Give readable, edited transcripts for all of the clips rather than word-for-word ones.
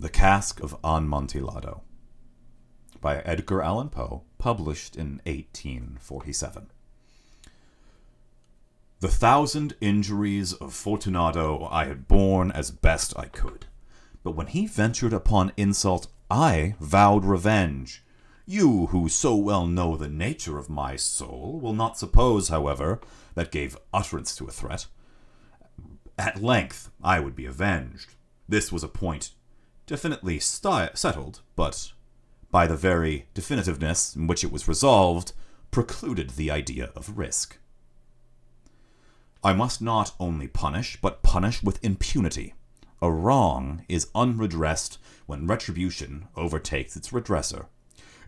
The Cask of Amontillado by Edgar Allan Poe, published in 1847. The 1,000 injuries of Fortunato I had borne as best I could, but when he ventured upon insult, I vowed revenge. You, who so well know the nature of my soul, will not suppose, however, that gave utterance to a threat. At length I would be avenged. This was a point definitely settled, but by the very definitiveness in which it was resolved, precluded the idea of risk. I must not only punish, but punish with impunity. A wrong is unredressed when retribution overtakes its redresser.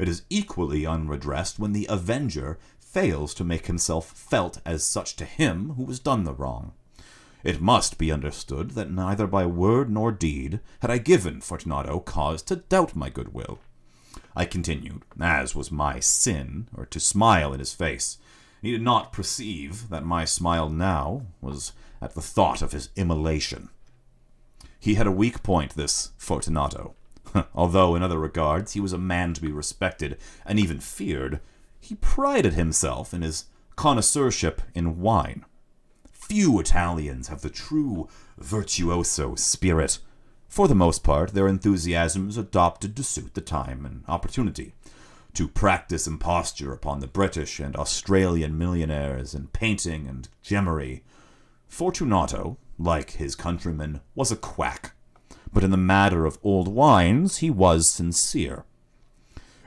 It is equally unredressed when the avenger fails to make himself felt as such to him who has done the wrong. It must be understood that neither by word nor deed had I given Fortunato cause to doubt my goodwill. I continued, as was my sin, or to smile in his face. He did not perceive that my smile now was at the thought of his immolation. He had a weak point, this Fortunato. Although in other regards he was a man to be respected and even feared, he prided himself in his connoisseurship in wine. Few Italians have the true virtuoso spirit. For the most part, their enthusiasm is adopted to suit the time and opportunity, to practice imposture upon the British and Australian millionaires in painting and gemmery. Fortunato, like his countrymen, was a quack, but in the matter of old wines he was sincere.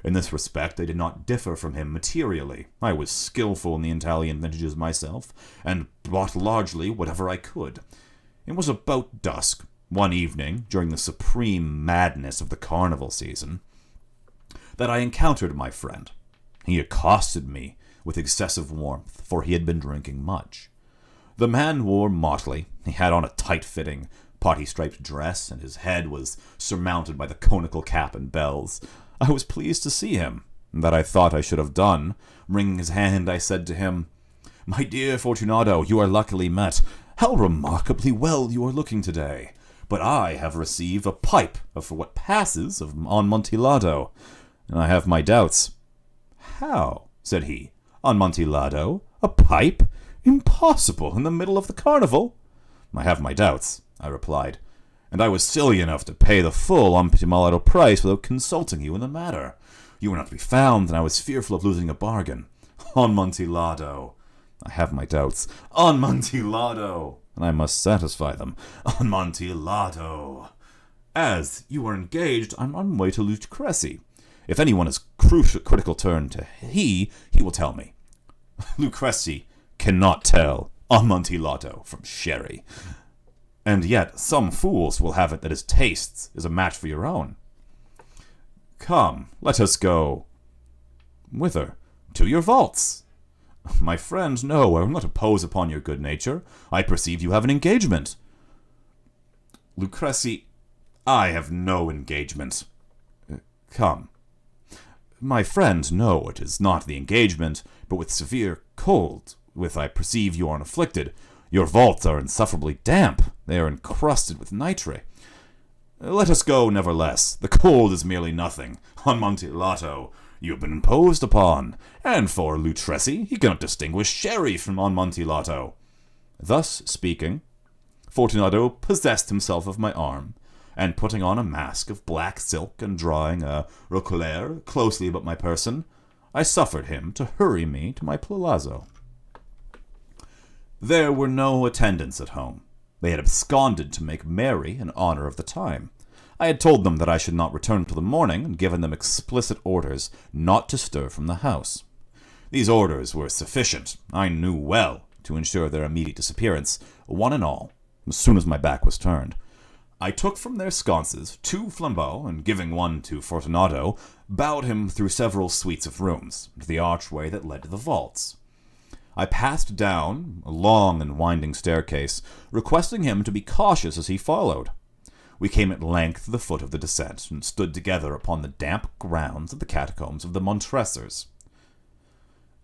In this respect, I did not differ from him materially. I was skillful in the Italian vintages myself, and bought largely whatever I could. It was about dusk, one evening, during the supreme madness of the carnival season, that I encountered my friend. He accosted me with excessive warmth, for he had been drinking much. The man wore motley. He had on a tight-fitting, party-striped dress, and his head was surmounted by the conical cap and bells. I was pleased to see him, that I thought I should have done. Wringing his hand, I said to him, "My dear Fortunato, you are luckily met. How remarkably well you are looking today. But I have received a pipe of what passes of Amontillado, and I have my doubts." "How?" said he. "Amontillado? A pipe? Impossible, in the middle of the carnival." "I have my doubts," I replied, "and I was silly enough to pay the full Amontillado price without consulting you in the matter. You were not to be found, and I was fearful of losing a bargain. Amontillado! I have my doubts. Amontillado! And I must satisfy them. Amontillado! As you are engaged, I'm on my way to Lucrezi. If anyone is critical turn to he will tell me. Lucrezi cannot tell Amontillado from sherry. And yet some fools will have it that his taste is a match for your own. Come, let us go." "Whither?" "To your vaults." "My friend, no, I will not impose upon your good nature. I perceive you have an engagement." "Lucrezi, I have no engagement." "Come." "My friend, no, it is not the engagement, but with severe cold, with I perceive you are afflicted. Your vaults are insufferably damp. They are encrusted with nitre." "Let us go, nevertheless. The cold is merely nothing. Amontillado, you have been imposed upon. And for Lucrezi, he cannot distinguish sherry from Amontillado." Thus speaking, Fortunato possessed himself of my arm, and putting on a mask of black silk and drawing a roquelaire closely about my person, I suffered him to hurry me to my palazzo. There were no attendants at home. They had absconded to make merry in honor of the time. I had told them that I should not return till the morning, and given them explicit orders not to stir from the house. These orders were sufficient, I knew well, to ensure their immediate disappearance, one and all, as soon as my back was turned. I took from their sconces 2 flambeaux, and giving one to Fortunato, bowed him through several suites of rooms, to the archway that led to the vaults. I passed down a long and winding staircase, requesting him to be cautious as he followed. We came at length to the foot of the descent, and stood together upon the damp grounds of the catacombs of the Montresors.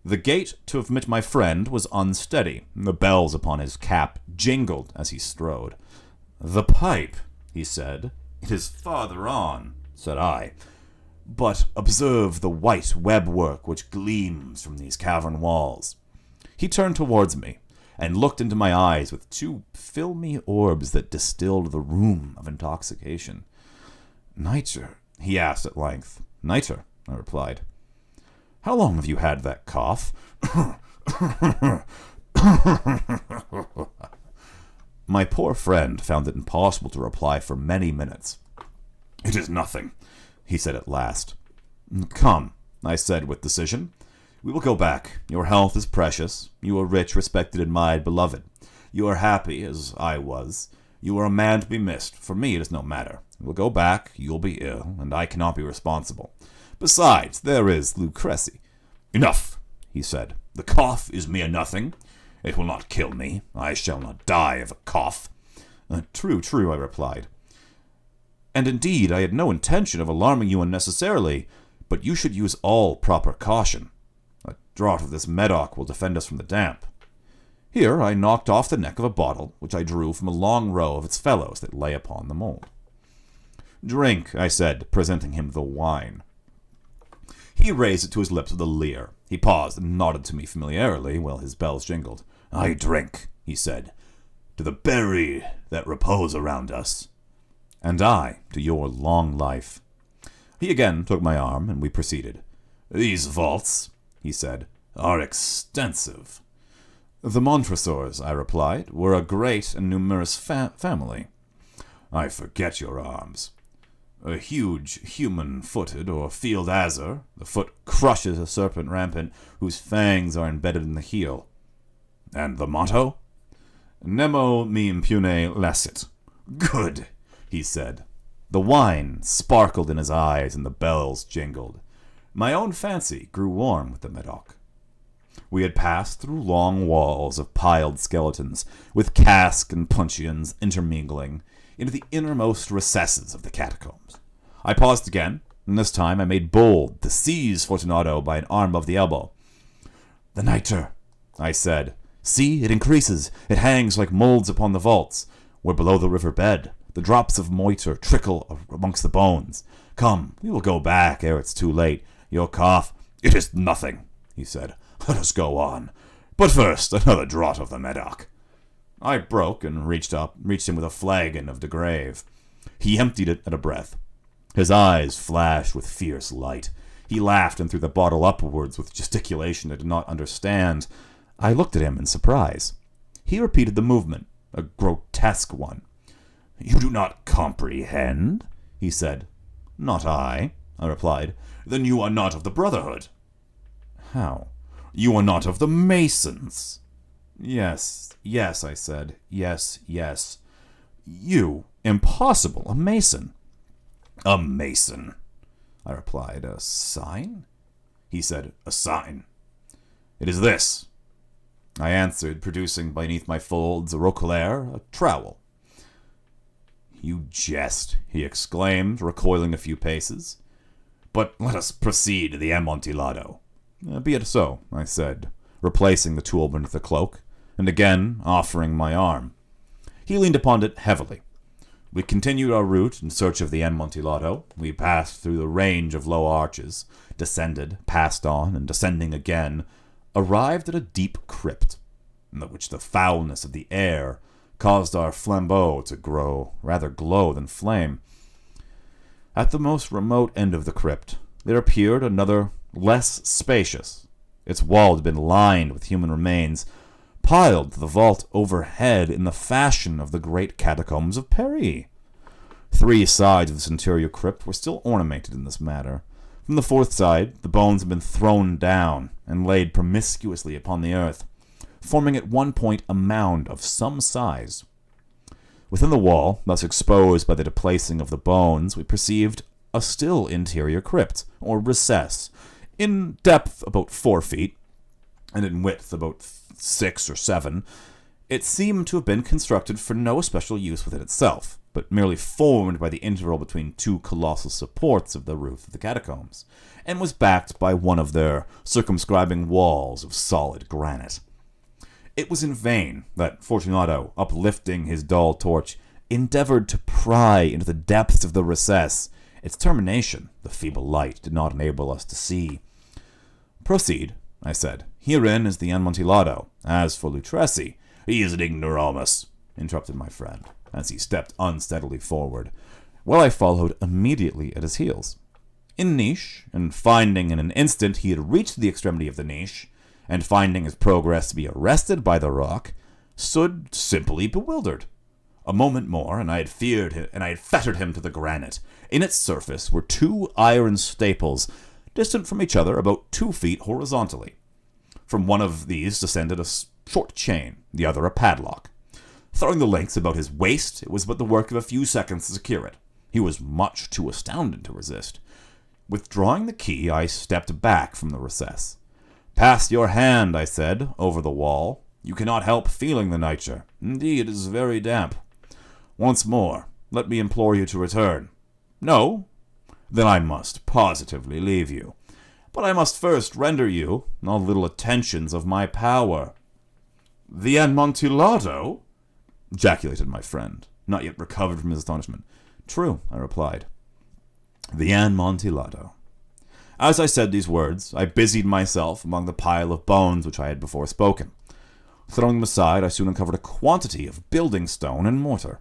The gait to admit my friend was unsteady, and the bells upon his cap jingled as he strode. "The pipe," he said, It is farther on, said I. But observe the white webwork which gleams from these cavern walls. He turned towards me, and looked into my eyes with two filmy orbs that distilled the rheum of intoxication. Nitre, he asked at length. Nitre, I replied. How long have you had that cough? My poor friend found it impossible to reply for many minutes. It is nothing, he said at last. Come, I said with decision. We will go back. Your health is precious. You are rich, respected, admired, beloved. You are happy, as I was. You are a man to be missed. For me, it is no matter. We will go back. You will be ill, and I cannot be responsible. Besides, there is Lucrece. Enough, he said. The cough is mere nothing. It will not kill me. I shall not die of a cough. True, I replied. And indeed, I had no intention of alarming you unnecessarily, but you should use all proper caution. A draught of this Medoc will defend us from the damp. Here I knocked off the neck of a bottle, which I drew from a long row of its fellows that lay upon the mould. Drink, I said, presenting him the wine. He raised it to his lips with a leer. He paused and nodded to me familiarly while his bells jingled. I drink, he said, to the berry that repose around us. And I to your long life. He again took my arm, and we proceeded. These vaults, he said, are extensive. The Montresors, I replied, were a great and numerous family. I forget your arms. A huge human-footed or field azure, the foot crushes a serpent rampant whose fangs are embedded in the heel. And the motto? Nemo me impune lascit. Good, he said. The wine sparkled in his eyes and the bells jingled. My own fancy grew warm with the Medoc. We had passed through long walls of piled skeletons, with Cask and puncheons intermingling, into the innermost recesses of the catacombs. I paused again, and this time I made bold to seize Fortunato by an arm of the elbow. The nitre, I said. See, it increases. It hangs like molds upon the vaults. We're below the river bed. The drops of moisture trickle amongst the bones. Come, we will go back ere it's too late. Your cough, it is nothing, he said. Let us go on. But first, another draught of the Medoc. I broke and reached him with a flagon of de Grave. He emptied it at a breath. His eyes flashed with fierce light. He laughed and threw the bottle upwards with gesticulation I did not understand. I looked at him in surprise. He repeated the movement, a grotesque one. You do not comprehend, he said. Not I replied. Then you are not of the Brotherhood. How? You are not of the Masons. Yes, I said. Yes. You, impossible, a Mason. A Mason, I replied. A sign? He said, a sign. It is this, I answered, producing beneath my folds a roquelaire, a trowel. You jest, he exclaimed, recoiling a few paces. But let us proceed to the Amontillado. Be it so, I said, replacing the tool beneath the cloak, and again offering my arm. He leaned upon it heavily. We continued our route in search of the Amontillado. We passed through the range of low arches, descended, passed on, and descending again, arrived at a deep crypt, in which the foulness of the air caused our flambeaux to rather glow than flame. At the most remote end of the crypt, there appeared another, less spacious. Its wall had been lined with human remains, piled to the vault overhead in the fashion of the great catacombs of Paris. 3 sides of this interior crypt were still ornamented in this manner. From the 4th side, the bones had been thrown down and laid promiscuously upon the earth, forming at one point a mound of some size. Within the wall, thus exposed by the deplacing of the bones, we perceived a still interior crypt, or recess, in depth about 4 feet, and in width about 6 or 7. It seemed to have been constructed for no special use within itself, but merely formed by the interval between 2 colossal supports of the roof of the catacombs, and was backed by one of their circumscribing walls of solid granite. It was in vain that Fortunato, uplifting his dull torch, endeavored to pry into the depths of the recess. Its termination, the feeble light did not enable us to see. "Proceed," I said. "Herein is the Amontillado. As for Lutresi—" "He is an ignoramus," interrupted my friend, as he stepped unsteadily forward, while I followed immediately at his heels. In niche, and finding in an instant he had reached the extremity of the niche, and finding his progress to be arrested by the rock, stood simply bewildered. A moment more, and I had fettered him to the granite. In its surface were 2 iron staples, distant from each other about 2 feet horizontally. From one of these descended a short chain, the other a padlock. Throwing the links about his waist, it was but the work of a few seconds to secure it. He was much too astounded to resist. Withdrawing the key, I stepped back from the recess. "Pass your hand," I said, over the wall. "You cannot help feeling the nitre. Indeed, it is very damp. Once more, let me implore you to return." "No? Then I must positively leave you. But I must first render you all the little attentions of my power." "The Amontillado?" ejaculated my friend, not yet recovered from his astonishment. "True," I replied. "The Amontillado." As I said these words, I busied myself among the pile of bones which I had before spoken. Throwing them aside, I soon uncovered a quantity of building stone and mortar.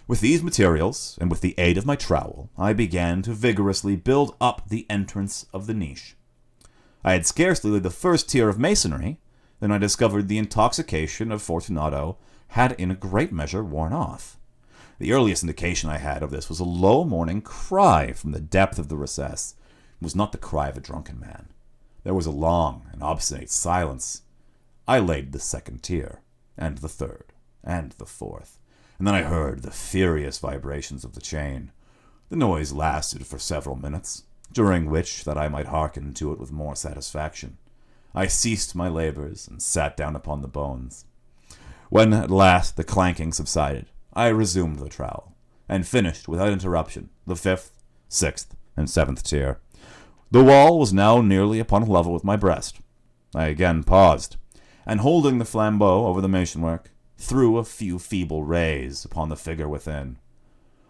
With these materials, and with the aid of my trowel, I began to vigorously build up the entrance of the niche. I had scarcely laid the first tier of masonry, than I discovered the intoxication of Fortunato had in a great measure worn off. The earliest indication I had of this was a low morning cry from the depth of the recess. It was not the cry of a drunken man. There was a long and obstinate silence. I laid the second tier, and the third, and the fourth, and then I heard the furious vibrations of the chain. The noise lasted for several minutes, during which, that I might hearken to it with more satisfaction, I ceased my labors and sat down upon the bones. When at last the clanking subsided, I resumed the trowel, and finished without interruption the 5th, 6th, and 7th tier. The wall was now nearly upon a level with my breast. I again paused, and holding the flambeau over the masonwork, threw a few feeble rays upon the figure within.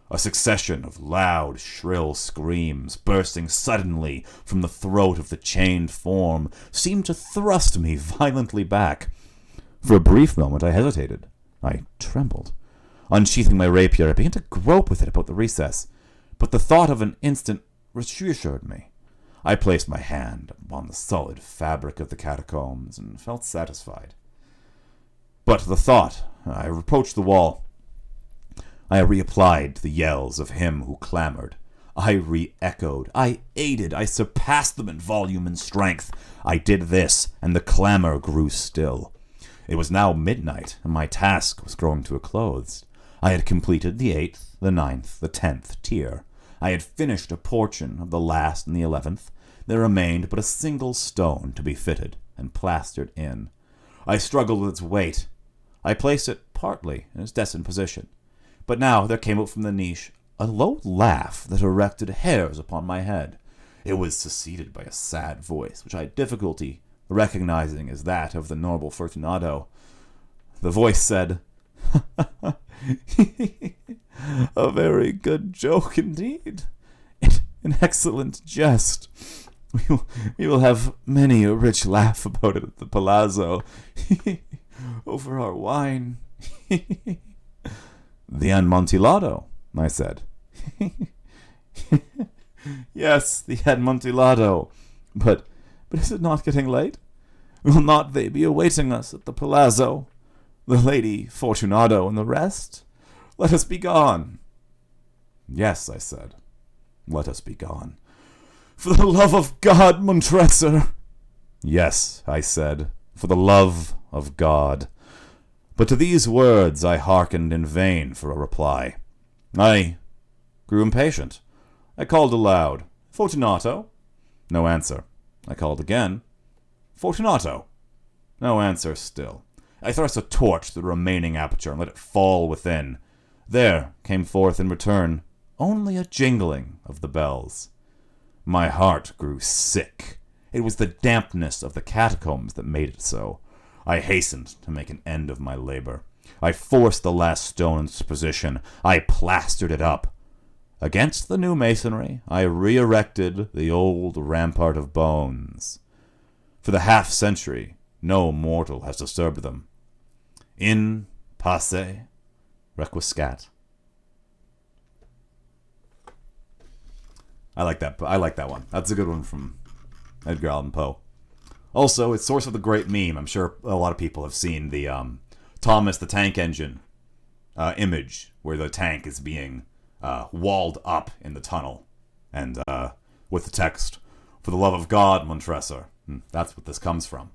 A succession of loud, shrill screams, bursting suddenly from the throat of the chained form, seemed to thrust me violently back. For a brief moment I hesitated. I trembled. Unsheathing my rapier, I began to grope with it about the recess, but the thought of an instant reassured me. I placed my hand upon the solid fabric of the catacombs, and felt satisfied. But the thought, I approached the wall. I reapplied the yells of him who clamored. I re-echoed, I aided, I surpassed them in volume and strength. I did this, and the clamor grew still. It was now midnight, and my task was growing to a close. I had completed the 8th, the 9th, the 10th tier. I had finished a portion of the last and the 11th. There remained but a single stone to be fitted and plastered in. I struggled with its weight. I placed it partly in its destined position. But now there came out from the niche a low laugh that erected hairs upon my head. It was succeeded by a sad voice, which I had difficulty recognizing as that of the noble Fortunato. The voice said, "A very good joke indeed. An excellent jest. We will have many a rich laugh about it at the palazzo, over our wine." "The Amontillado," I said. "Yes, the Amontillado. But is it not getting late? Will not they be awaiting us at the palazzo? The Lady Fortunato and the rest? Let us be gone." "Yes," I said, "let us be gone." "For the love of God, Montresor!" "Yes," I said, "for the love of God." But to these words I hearkened in vain for a reply. I grew impatient. I called aloud, "Fortunato?" No answer. I called again, "Fortunato?" No answer still. I thrust a torch through the remaining aperture and let it fall within. There came forth in return only a jingling of the bells. My heart grew sick. It was the dampness of the catacombs that made it so. I hastened to make an end of my labor. I forced the last stone into its position. I plastered it up. Against the new masonry, I re-erected the old rampart of bones. For the half-century, no mortal has disturbed them. In pace requiescat. I like that one. That's a good one from Edgar Allan Poe. Also, it's source of the great meme. I'm sure a lot of people have seen the Thomas the Tank Engine image where the tank is being walled up in the tunnel, and with the text, "For the love of God, Montresor." That's what this comes from.